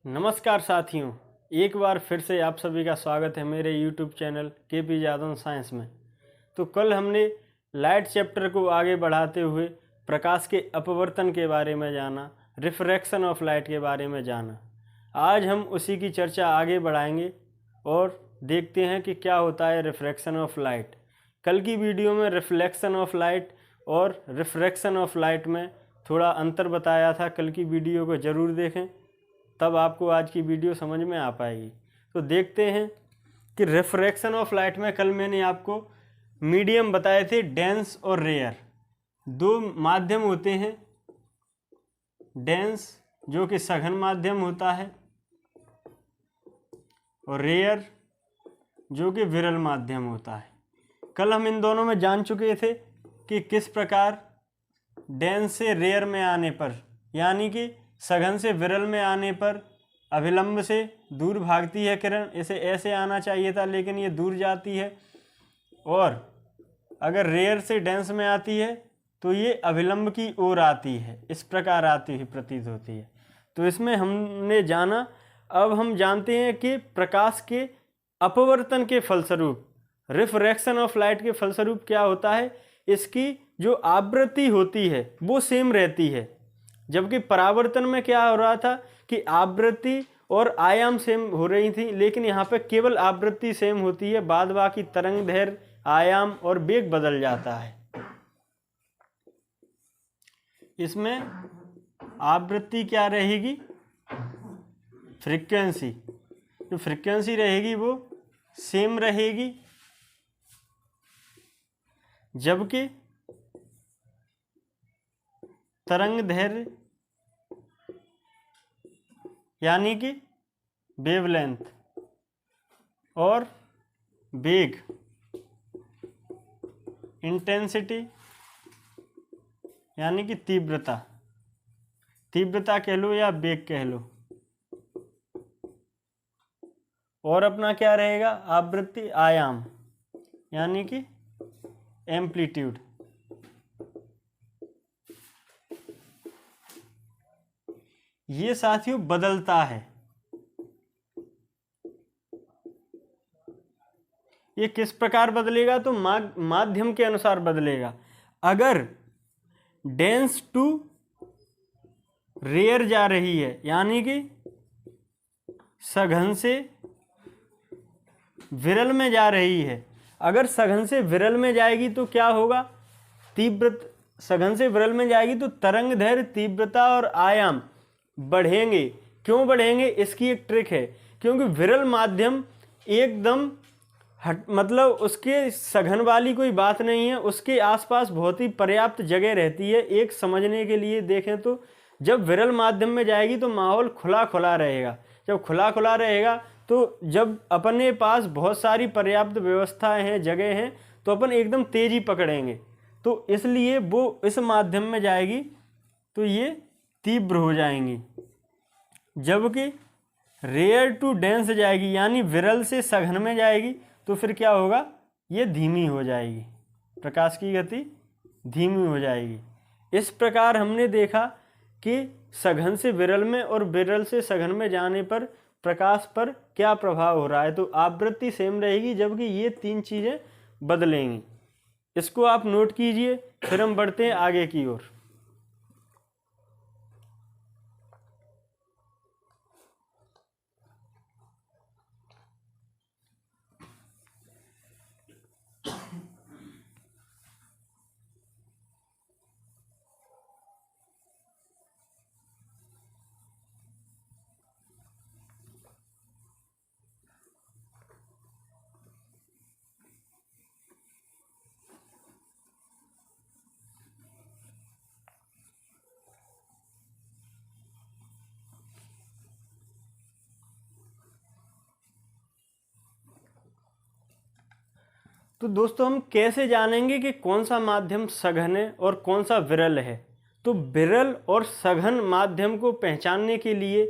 नमस्कार साथियों, एक बार फिर से आप सभी का स्वागत है मेरे YouTube channel KP Yadav science में। तो कल हमने लाइट चैप्टर को आगे बढ़ाते हुए प्रकाश के अपवर्तन के बारे में जाना, रिफ्रैक्शन ऑफ लाइट के बारे में जाना। आज हम उसी की चर्चा आगे बढ़ाएंगे और देखते हैं कि क्या होता है रिफ्रैक्शन ऑफ लाइट। कल की वीडियो में रिफ्लेक्शन ऑफ लाइट और रिफ्रैक्शन ऑफ लाइट में थोड़ा अंतर बताया था। कल की वीडियो को ज़रूर देखें, तब आपको आज की वीडियो समझ में आ पाएगी। तो देखते हैं कि रिफ्रैक्शन ऑफ लाइट में कल मैंने आपको मीडियम बताए थे, डेंस और रेयर। दो माध्यम होते हैं, डेंस जो कि सघन माध्यम होता है और रेयर जो कि विरल माध्यम होता है। कल हम इन दोनों में जान चुके थे कि किस प्रकार डेंस से रेयर में आने पर, यानी कि सघन से विरल में आने पर अभिलंब से दूर भागती है किरण। इसे ऐसे आना चाहिए था लेकिन ये दूर जाती है, और अगर रेयर से डेंस में आती है तो ये अभिलंब की ओर आती है, इस प्रकार आती हुई प्रतीत होती है। तो इसमें हमने जाना। अब हम जानते हैं कि प्रकाश के अपवर्तन के फलस्वरूप, रिफ्रैक्शन ऑफ लाइट के फलस्वरूप क्या होता है, इसकी जो आवृत्ति होती है वो सेम रहती है। जबकि परावर्तन में क्या हो रहा था कि आवृत्ति और आयाम सेम हो रही थी, लेकिन यहाँ पे केवल आवृत्ति सेम होती है, बाद बाकी तरंग दैर्घ्य, आयाम और वेग बदल जाता है। इसमें आवृत्ति क्या रहेगी, फ्रीक्वेंसी, जो फ्रीक्वेंसी रहेगी वो सेम रहेगी, जबकि तरंग दैर्घ्य यानी कि वेवलेंथ और वेग, इंटेंसिटी यानी कि तीव्रता, तीव्रता कह लो या वेग कह लो, और अपना क्या रहेगा, आवृत्ति, आयाम यानी कि एम्पलीट्यूड। ये साथियों बदलता है। ये किस प्रकार बदलेगा, तो माध्यम के अनुसार बदलेगा। अगर डेंस टू रेयर जा रही है, यानी कि सघन से विरल में जा रही है, अगर सघन से विरल में जाएगी तो क्या होगा, सघन से विरल में जाएगी तो तरंग दैर्घ्य, तीव्रता और आयाम बढ़ेंगे। क्यों बढ़ेंगे, इसकी एक ट्रिक है। क्योंकि विरल माध्यम एकदम मतलब उसके सघन वाली कोई बात नहीं है, उसके आसपास बहुत ही पर्याप्त जगह रहती है। एक समझने के लिए देखें तो जब विरल माध्यम में जाएगी तो माहौल खुला खुला रहेगा। जब खुला खुला रहेगा तो जब अपने पास बहुत सारी पर्याप्त व्यवस्थाएं हैं, जगह हैं, तो अपन एकदम तेजी पकड़ेंगे। तो इसलिए वो इस माध्यम में जाएगी तो ये तीव्र हो जाएंगी, जबकि रेयर टू डेंस जाएगी यानी विरल से सघन में जाएगी तो फिर क्या होगा, ये धीमी हो जाएगी, प्रकाश की गति धीमी हो जाएगी। इस प्रकार हमने देखा कि सघन से विरल में और विरल से सघन में जाने पर प्रकाश पर क्या प्रभाव हो रहा है। तो आवृत्ति सेम रहेगी, जबकि ये तीन चीज़ें बदलेंगी। इसको आप नोट कीजिए, फिर हम बढ़ते हैं आगे की ओर। तो दोस्तों हम कैसे जानेंगे कि कौन सा माध्यम सघन है और कौन सा विरल है। तो विरल और सघन माध्यम को पहचानने के लिए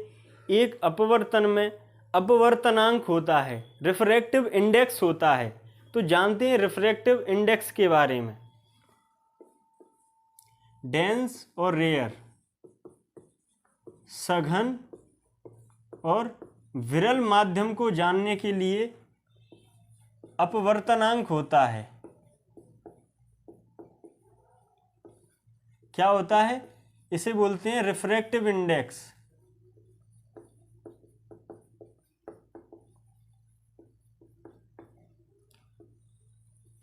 एक अपवर्तन में अपवर्तनांक होता है, रिफ्रैक्टिव इंडेक्स होता है। तो जानते हैं रिफ्रैक्टिव इंडेक्स के बारे में। डेंस और रेयर, सघन और विरल माध्यम को जानने के लिए अपवर्तनांक होता है। क्या होता है? इसे बोलते हैं रिफ्रैक्टिव इंडेक्स।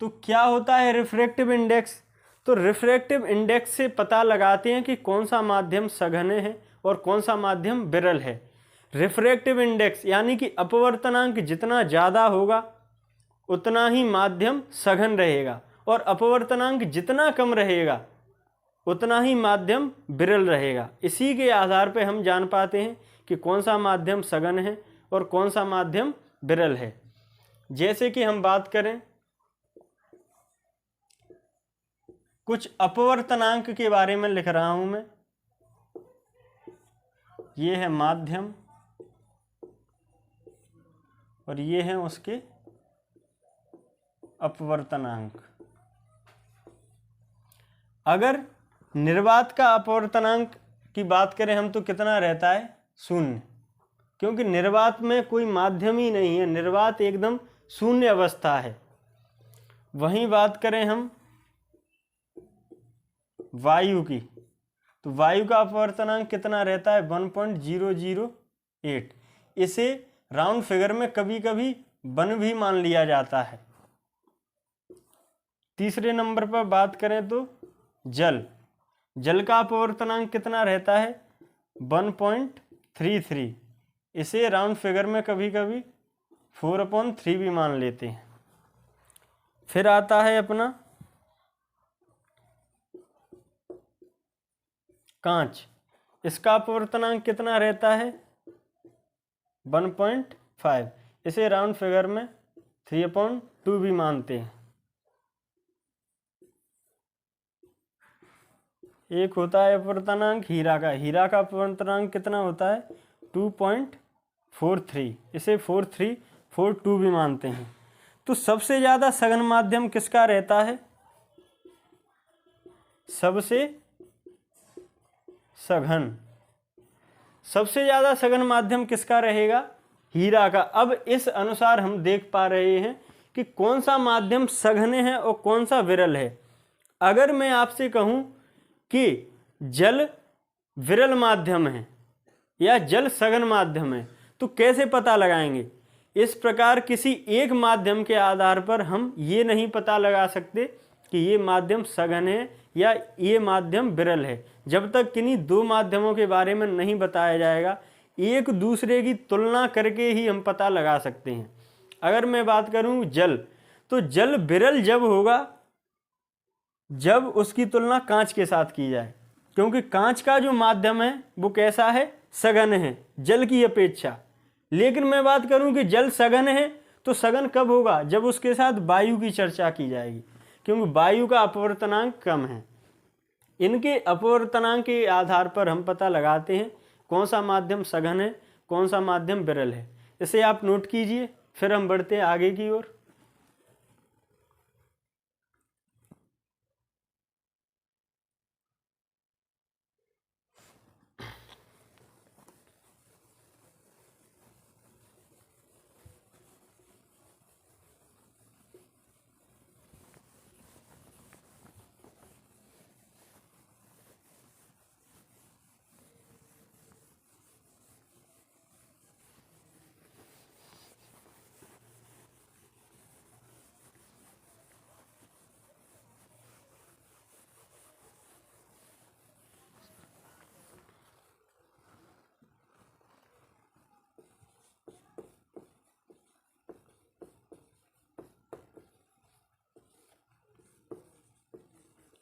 तो क्या होता है रिफ्रैक्टिव इंडेक्स? तो रिफ्रैक्टिव इंडेक्स से पता लगाते हैं कि कौन सा माध्यम सघन है और कौन सा माध्यम विरल है। रिफ्रैक्टिव इंडेक्स यानी कि अपवर्तनांक जितना ज़्यादा होगा उतना ही माध्यम सघन रहेगा, और अपवर्तनांक जितना कम रहेगा उतना ही माध्यम विरल रहेगा। इसी के आधार पर हम जान पाते हैं कि कौन सा माध्यम सघन है और कौन सा माध्यम विरल है। जैसे कि हम बात करें कुछ अपवर्तनांक के बारे में लिख रहा हूं मैं। ये है माध्यम और ये है उसके अपवर्तनांक। अगर निर्वात का अपवर्तनांक की बात करें हम तो कितना रहता है? 0, क्योंकि निर्वात में कोई माध्यम ही नहीं है, निर्वात एकदम शून्य अवस्था है। वहीं बात करें हम वायु की, तो वायु का अपवर्तनांक कितना रहता है? 1.008। इसे राउंड फिगर में कभी कभी 1 भी मान लिया जाता है। तीसरे नंबर पर बात करें तो जल का अपवर्तनांक कितना रहता है? 1.33। इसे राउंड फिगर में कभी कभी 4/3 भी मान लेते हैं। फिर आता है अपना कांच। इसका अपवर्तनांक कितना रहता है? 1.5। इसे राउंड फिगर में 3/2 भी मानते हैं। एक होता है अपवर्तनांक हीरा का अपवर्तनांक कितना होता है? 2.43। इसे 4342 भी मानते हैं। तो सबसे ज़्यादा सघन माध्यम किसका रहता है? सबसे ज़्यादा सघन माध्यम किसका रहेगा? हीरा का। अब इस अनुसार हम देख पा रहे हैं कि कौन सा माध्यम सघन है और कौन सा विरल है। अगर मैं आपसे कहूं कि जल विरल माध्यम है या जल सघन माध्यम है तो कैसे पता लगाएंगे? इस प्रकार किसी एक माध्यम के आधार पर हम ये नहीं पता लगा सकते कि ये माध्यम सघन है या ये माध्यम विरल है, जब तक किन्हीं दो माध्यमों के बारे में नहीं बताया जाएगा। एक दूसरे की तुलना करके ही हम पता लगा सकते हैं। अगर मैं बात करूं जल, तो जल विरल जब होगा जब उसकी तुलना कांच के साथ की जाए, क्योंकि कांच का जो माध्यम है वो कैसा है? सघन है जल की अपेक्षा। लेकिन मैं बात करूं कि जल सघन है तो सघन कब होगा? जब उसके साथ वायु की चर्चा की जाएगी, क्योंकि वायु का अपवर्तनांक कम है। इनके अपवर्तनांक के आधार पर हम पता लगाते हैं कौन सा माध्यम सघन है, कौन सा माध्यम विरल है। इसे आप नोट कीजिए, फिर हम बढ़ते हैं आगे की ओर।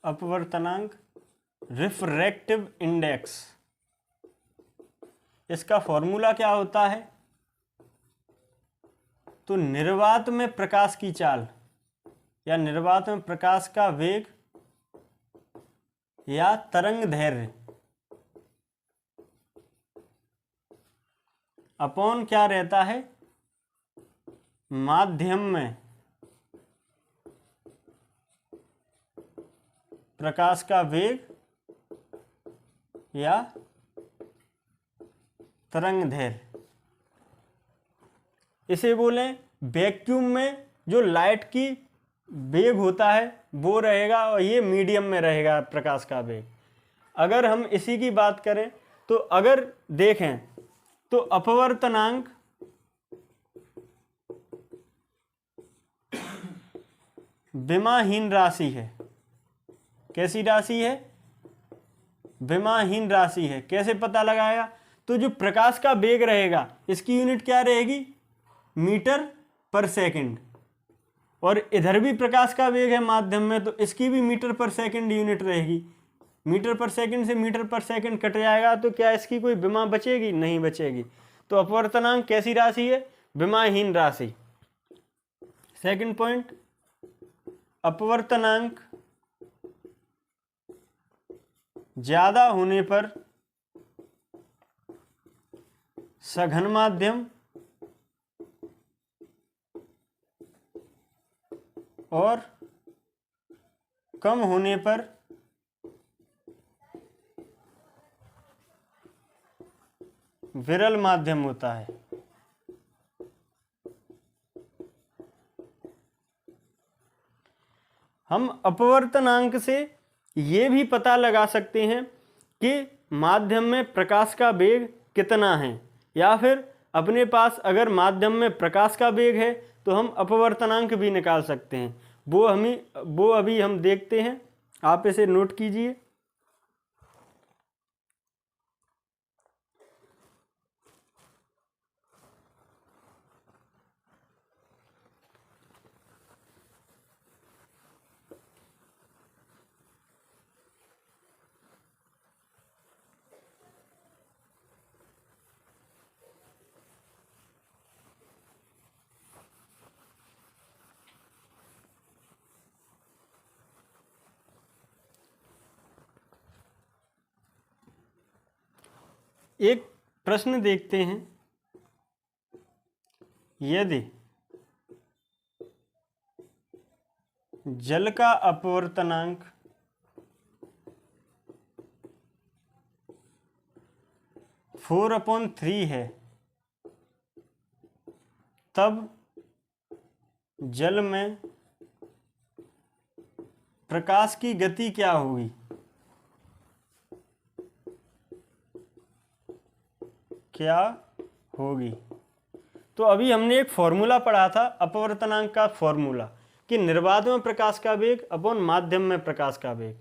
अपवर्तनांक रिफ्रैक्टिव इंडेक्स, इसका फॉर्मूला क्या होता है? तो निर्वात में प्रकाश की चाल या निर्वात में प्रकाश का वेग या तरंग दैर्घ्य अपॉन क्या रहता है? माध्यम में प्रकाश का वेग या तरंग दैर्घ्य। इसे बोलें वैक्यूम में जो लाइट की वेग होता है वो रहेगा और ये मीडियम में रहेगा प्रकाश का वेग। अगर हम इसी की बात करें तो अगर देखें तो अपवर्तनांक विमाहीन राशि है। कैसी राशि है? विमाहीन राशि है। कैसे पता लगाया? तो जो प्रकाश का वेग रहेगा इसकी यूनिट क्या रहेगी? मीटर पर सेकंड। और इधर भी प्रकाश का वेग है माध्यम में, तो इसकी भी मीटर पर सेकंड यूनिट रहेगी। मीटर पर सेकंड से मीटर पर सेकंड कट जाएगा तो क्या इसकी कोई विमा बचेगी? नहीं बचेगी। तो अपवर्तनांक कैसी राशि है? विमाहीन राशि। सेकंड पॉइंट, अपवर्तनांक ज्यादा होने पर सघन माध्यम और कम होने पर विरल माध्यम होता है। हम अपवर्तनांक से ये भी पता लगा सकते हैं कि माध्यम में प्रकाश का वेग कितना है, या फिर अपने पास अगर माध्यम में प्रकाश का वेग है तो हम अपवर्तनांक भी निकाल सकते हैं। वो अभी हम देखते हैं। आप इसे नोट कीजिए। एक प्रश्न देखते हैं। यदि जल का अपवर्तनांक 4/3 है तब जल में प्रकाश की गति क्या होगी? क्या होगी? तो अभी हमने एक फॉर्मूला पढ़ा था अपवर्तनांक का फॉर्मूला, कि निर्वात में प्रकाश का वेग अपॉन माध्यम में प्रकाश का वेग।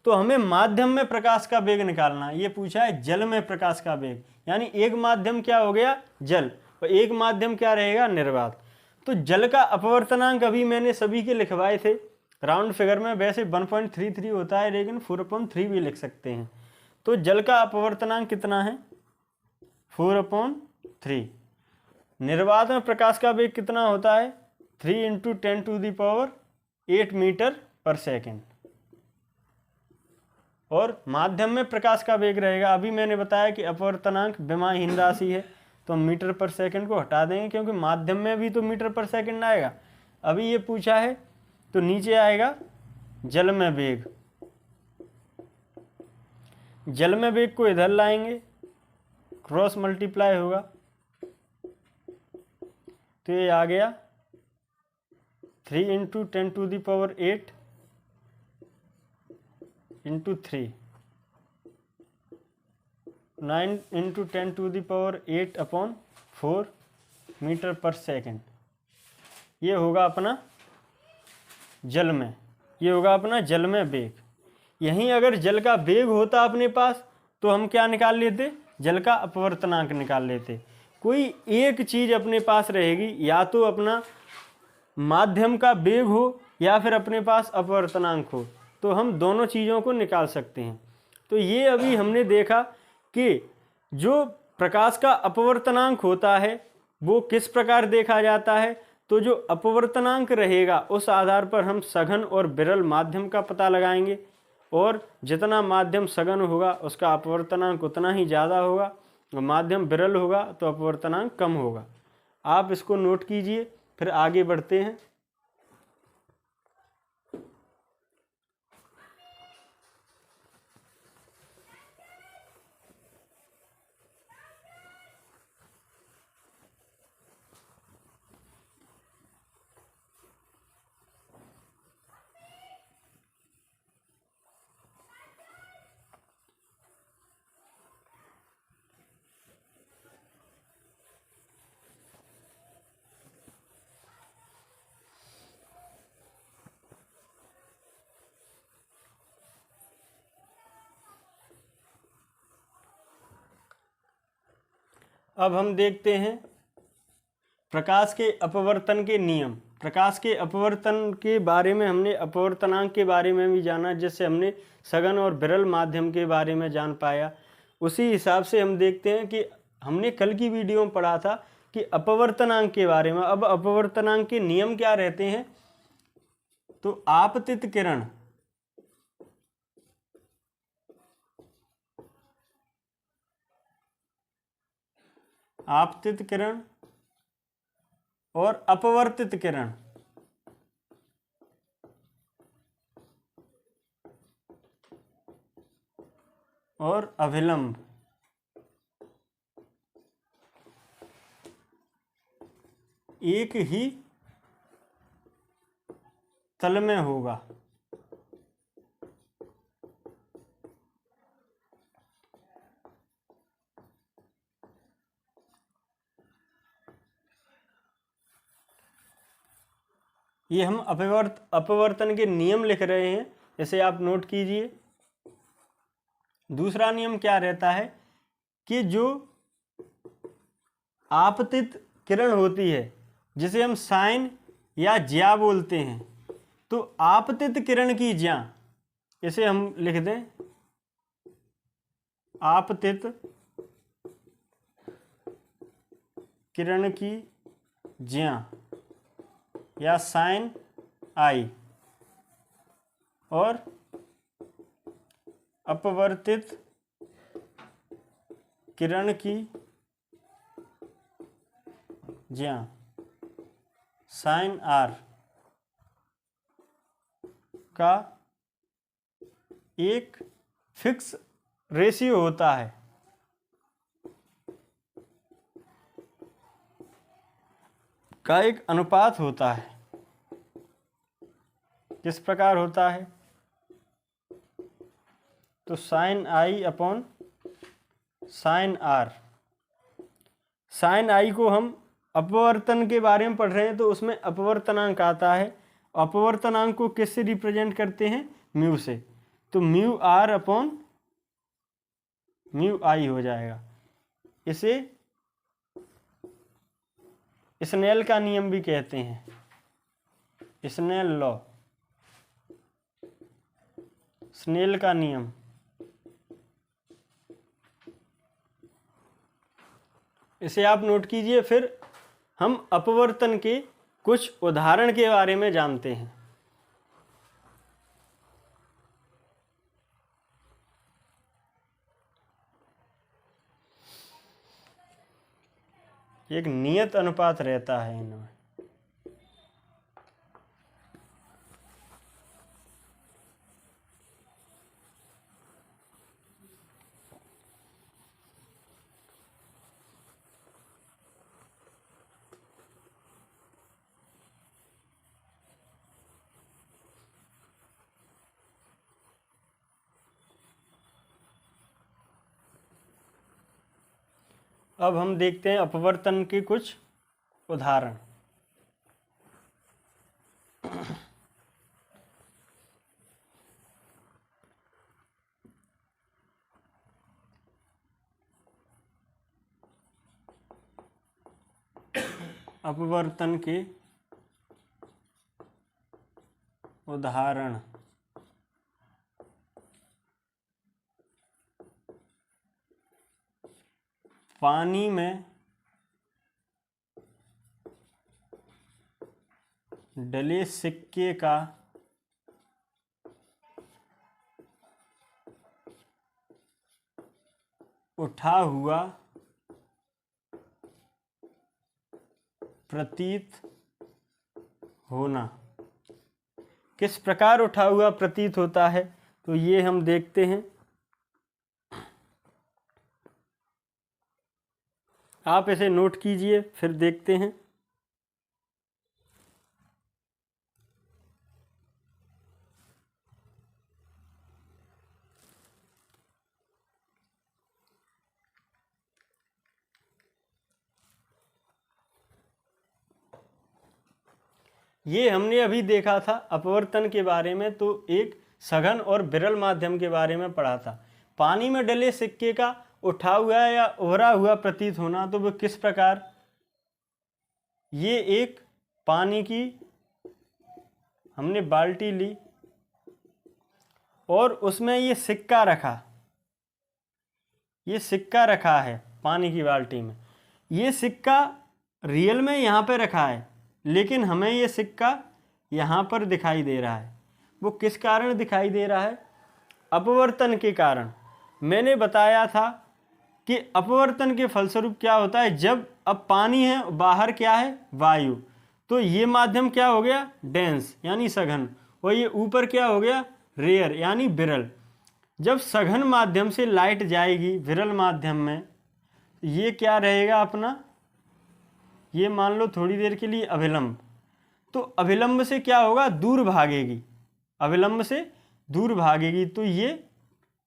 तो हमें माध्यम में प्रकाश का वेग निकालना है। ये पूछा है जल में प्रकाश का वेग, यानी एक माध्यम क्या हो गया? जल, और एक माध्यम क्या रहेगा? निर्वात। तो जल का अपवर्तनांक अभी मैंने सभी के लिखवाए थे राउंड फिगर में। वैसे 1.33 होता है, लेकिन 4/3 भी लिख सकते हैं। तो जल का अपवर्तनांक कितना है? 4/3। निर्वात में प्रकाश का वेग कितना होता है? 3 × 10⁸ मीटर पर सेकेंड। और माध्यम में प्रकाश का वेग रहेगा, अभी मैंने बताया कि अपवर्तनांक विमाहीन राशि है, तो हम मीटर पर सेकंड को हटा देंगे, क्योंकि माध्यम में भी तो मीटर पर सेकंड आएगा। अभी ये पूछा है तो नीचे आएगा जल में वेग। जल में वेग को इधर लाएंगे, क्रॉस मल्टीप्लाई होगा, तो ये आ गया 3 × 10⁸ × 3, 9 × 10⁸/4 मीटर पर सेकंड। ये होगा अपना जल में, ये होगा अपना जल में वेग। यहीं अगर जल का वेग होता अपने पास तो हम क्या निकाल लेते? जल का अपवर्तनांक निकाल लेते। कोई एक चीज अपने पास रहेगी, या तो अपना माध्यम का वेग हो या फिर अपने पास अपवर्तनांक हो, तो हम दोनों चीज़ों को निकाल सकते हैं। तो ये अभी हमने देखा कि जो प्रकाश का अपवर्तनांक होता है वो किस प्रकार देखा जाता है। तो जो अपवर्तनांक रहेगा उस आधार पर हम सघन और विरल माध्यम का पता लगाएंगे, और जितना माध्यम सघन होगा उसका अपवर्तनांक उतना ही ज़्यादा होगा, और माध्यम विरल होगा तो अपवर्तनांक कम होगा। आप इसको नोट कीजिए, फिर आगे बढ़ते हैं। अब हम देखते हैं प्रकाश के अपवर्तन के नियम। प्रकाश के अपवर्तन के बारे में हमने अपवर्तनांक के बारे में भी जाना, जिससे हमने सघन और विरल माध्यम के बारे में जान पाया। उसी हिसाब से हम देखते हैं कि हमने कल की वीडियो में पढ़ा था कि अपवर्तनांक के बारे में। अब अपवर्तनांक के नियम क्या रहते हैं? तो आपतित किरण और अपवर्तित किरण और अभिलंब एक ही तल में होगा। ये हम अपवर्तन के नियम लिख रहे हैं, इसे आप नोट कीजिए। दूसरा नियम क्या रहता है कि जो आपतित किरण होती है, जिसे हम साइन या ज्या बोलते हैं, तो आपतित किरण की ज्या, इसे हम लिख दें आपतित किरण की ज्या या साइन आई, और अपवर्तित किरण की ज्या साइन आर का एक फिक्स रेशियो होता है। का एक अनुपात होता है। किस प्रकार होता है? तो sine I upon sine R. Sine I को हम अपवर्तन के बारे में पढ़ रहे हैं, तो उसमें अपवर्तनांक आता है। अपवर्तनांक को किससे रिप्रेजेंट करते हैं? म्यू से। तो म्यू आर अपॉन म्यू आई हो जाएगा। इसे स्नेल का नियम भी कहते हैं, स्नेल लॉ, स्नेल का नियम। इसे आप नोट कीजिए। फिर हम अपवर्तन के कुछ उदाहरण के बारे में जानते हैं। एक नियत अनुपात रहता है इनमें। अब हम देखते हैं अपवर्तन के कुछ उदाहरण। अपवर्तन के उदाहरण। पानी में डले सिक्के का उठा हुआ प्रतीत होना। किस प्रकार उठा हुआ प्रतीत होता है? तो ये हम देखते हैं। आप इसे नोट कीजिए, फिर देखते हैं। ये हमने अभी देखा था अपवर्तन के बारे में, तो एक सघन और विरल माध्यम के बारे में पढ़ा था। पानी में डले सिक्के का उठा हुआ या उभरा हुआ प्रतीत होना, तो वो किस प्रकार, ये एक पानी की हमने बाल्टी ली और उसमें ये सिक्का रखा, ये सिक्का रखा है पानी की बाल्टी में। ये सिक्का रियल में यहाँ पे रखा है, लेकिन हमें ये सिक्का यहाँ पर दिखाई दे रहा है। वो किस कारण दिखाई दे रहा है? अपवर्तन के कारण। मैंने बताया था कि अपवर्तन के फलस्वरूप क्या होता है, जब अब पानी है, बाहर क्या है, वायु, तो ये माध्यम क्या हो गया, डेंस यानी सघन, और ये ऊपर क्या हो गया, रेयर यानी विरल। जब सघन माध्यम से लाइट जाएगी विरल माध्यम में, ये क्या रहेगा अपना, ये मान लो थोड़ी देर के लिए अभिलंब, तो अभिलंब से क्या होगा, दूर भागेगी, अभिलंब से दूर भागेगी, तो ये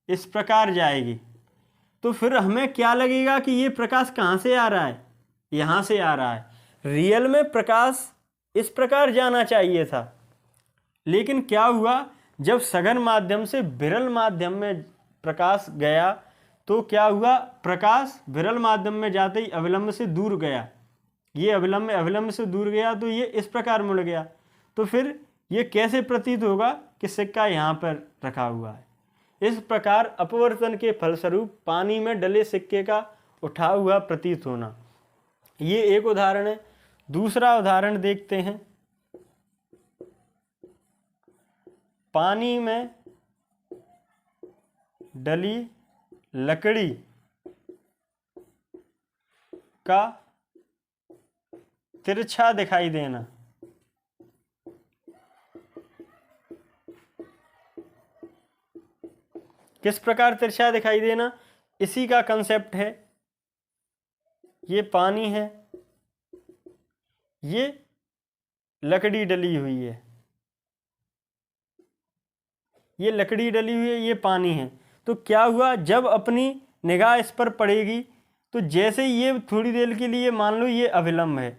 इस प्रकार जाएगी। तो फिर हमें क्या लगेगा कि ये प्रकाश कहाँ से आ रहा है, यहाँ से आ रहा है। रियल में प्रकाश इस प्रकार जाना चाहिए था, लेकिन क्या हुआ, जब सघन माध्यम से विरल माध्यम में प्रकाश गया, तो क्या हुआ, प्रकाश विरल माध्यम में जाते ही अविलंब से दूर गया, ये अविलंब से दूर गया, तो ये इस प्रकार मुड़ गया। तो फिर ये कैसे प्रतीत होगा कि सिक्का यहाँ पर रखा हुआ है। इस प्रकार अपवर्तन के फलस्वरूप पानी में डले सिक्के का उठा हुआ प्रतीत होना, ये एक उदाहरण है। दूसरा उदाहरण देखते हैं। पानी में डली लकड़ी का तिरछा दिखाई देना। किस प्रकार तिरछा दिखाई देना, इसी का कंसेप्ट है। ये पानी है, ये लकड़ी डली हुई है, ये लकड़ी डली हुई है, ये पानी है। तो क्या हुआ, जब अपनी निगाह इस पर पड़ेगी, तो जैसे ये थोड़ी देर के लिए मान लो ये अभिलंब है,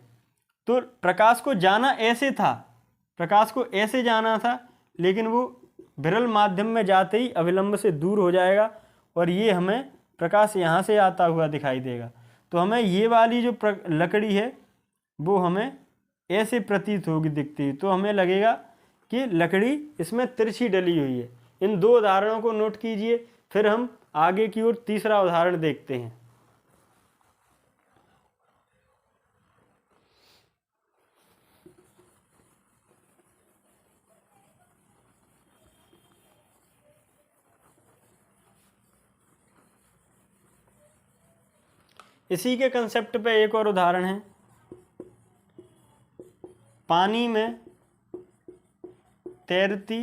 तो प्रकाश को जाना ऐसे था, प्रकाश को ऐसे जाना था, लेकिन वो विरल माध्यम में जाते ही अविलंब से दूर हो जाएगा, और ये हमें प्रकाश यहाँ से आता हुआ दिखाई देगा। तो हमें ये वाली जो लकड़ी है वो हमें ऐसे प्रतीत होगी, दिखती, तो हमें लगेगा कि लकड़ी इसमें तिरछी डली हुई है। इन दो उदाहरणों को नोट कीजिए, फिर हम आगे की ओर तीसरा उदाहरण देखते हैं। इसी के कंसेप्ट पे एक और उदाहरण है। पानी में तैरती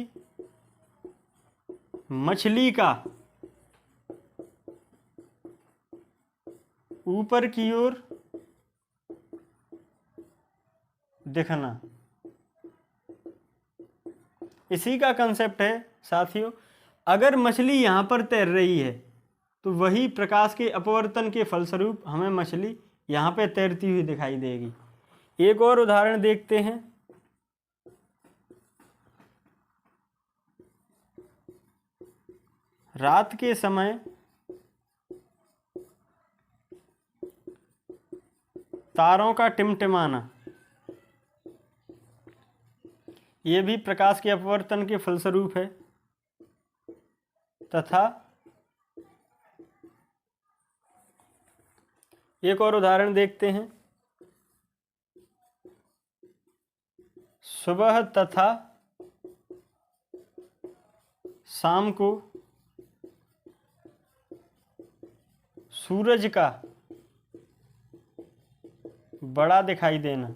मछली का ऊपर की ओर दिखना, इसी का कंसेप्ट है साथियों। अगर मछली यहाँ पर तैर रही है, तो वही प्रकाश के अपवर्तन के फलस्वरूप हमें मछली यहाँ पे तैरती हुई दिखाई देगी। एक और उदाहरण देखते हैं। रात के समय तारों का टिमटिमाना, ये भी प्रकाश के अपवर्तन के फलस्वरूप है। तथा एक और उदाहरण देखते हैं। सुबह तथा शाम को सूरज का बड़ा दिखाई देना,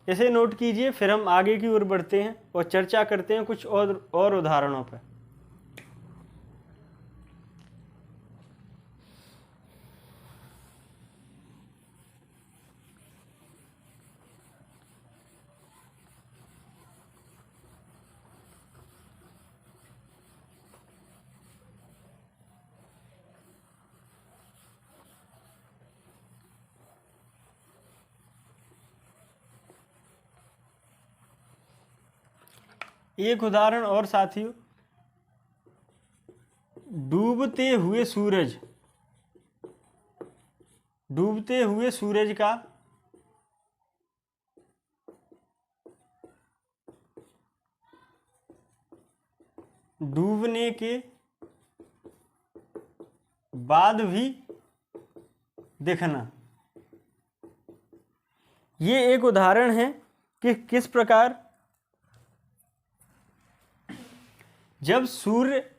इसे नोट कीजिए। फिर हम आगे की ओर बढ़ते हैं और चर्चा करते हैं कुछ और उदाहरणों पर। एक उदाहरण और साथियों, डूबते हुए सूरज का डूबने के बाद भी दिखना। ये एक उदाहरण है कि किस प्रकार जब सूर्य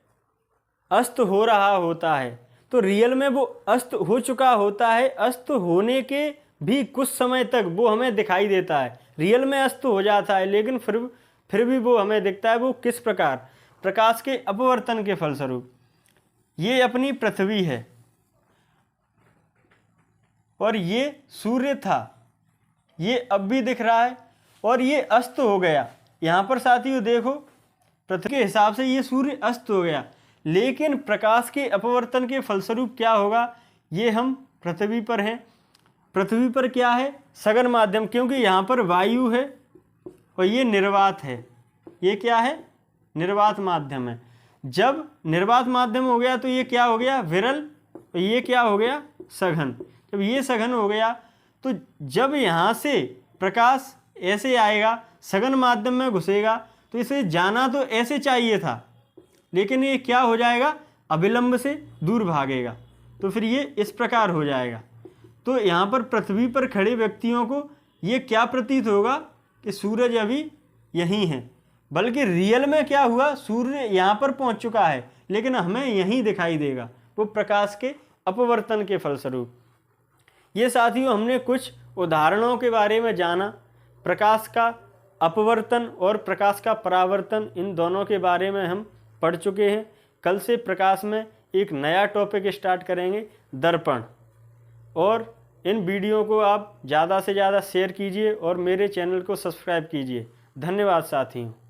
अस्त हो रहा होता है तो रियल में वो अस्त हो चुका होता है, अस्त होने के भी कुछ समय तक वो हमें दिखाई देता है, रियल में अस्त हो जाता है, लेकिन फिर भी वो हमें दिखता है। वो किस प्रकार? प्रकाश के अपवर्तन के फलस्वरूप। ये अपनी पृथ्वी है और ये सूर्य था, ये अब भी दिख रहा है और ये अस्त हो गया। यहाँ पर साथियों देखो, पृथ्वी के हिसाब से ये सूर्य अस्त हो गया, लेकिन प्रकाश के अपवर्तन के फलस्वरूप क्या होगा? ये हम पृथ्वी पर हैं। पृथ्वी पर क्या है? सघन माध्यम, क्योंकि यहाँ पर वायु है और ये निर्वात है। ये क्या है? निर्वात माध्यम है। जब निर्वात माध्यम हो गया तो ये क्या हो गया? विरल। और ये क्या हो गया? सघन। जब ये सघन हो गया तो जब यहाँ से प्रकाश ऐसे आएगा, सघन माध्यम में घुसेगा, तो इसे जाना तो ऐसे चाहिए था, लेकिन ये क्या हो जाएगा? अविलंब से दूर भागेगा। तो फिर ये इस प्रकार हो जाएगा। तो यहाँ पर पृथ्वी पर खड़े व्यक्तियों को ये क्या प्रतीत होगा कि सूरज अभी यहीं है, बल्कि रियल में क्या हुआ? सूर्य यहाँ पर पहुँच चुका है, लेकिन हमें यहीं दिखाई देगा, वो प्रकाश के अपवर्तन के फलस्वरूप। ये साथियों हमने कुछ उदाहरणों के बारे में जाना, प्रकाश का अपवर्तन और प्रकाश का परावर्तन, इन दोनों के बारे में हम पढ़ चुके हैं। कल से प्रकाश में एक नया टॉपिक स्टार्ट करेंगे, दर्पण। और इन वीडियो को आप ज़्यादा से ज़्यादा शेयर कीजिए और मेरे चैनल को सब्सक्राइब कीजिए। धन्यवाद साथियों।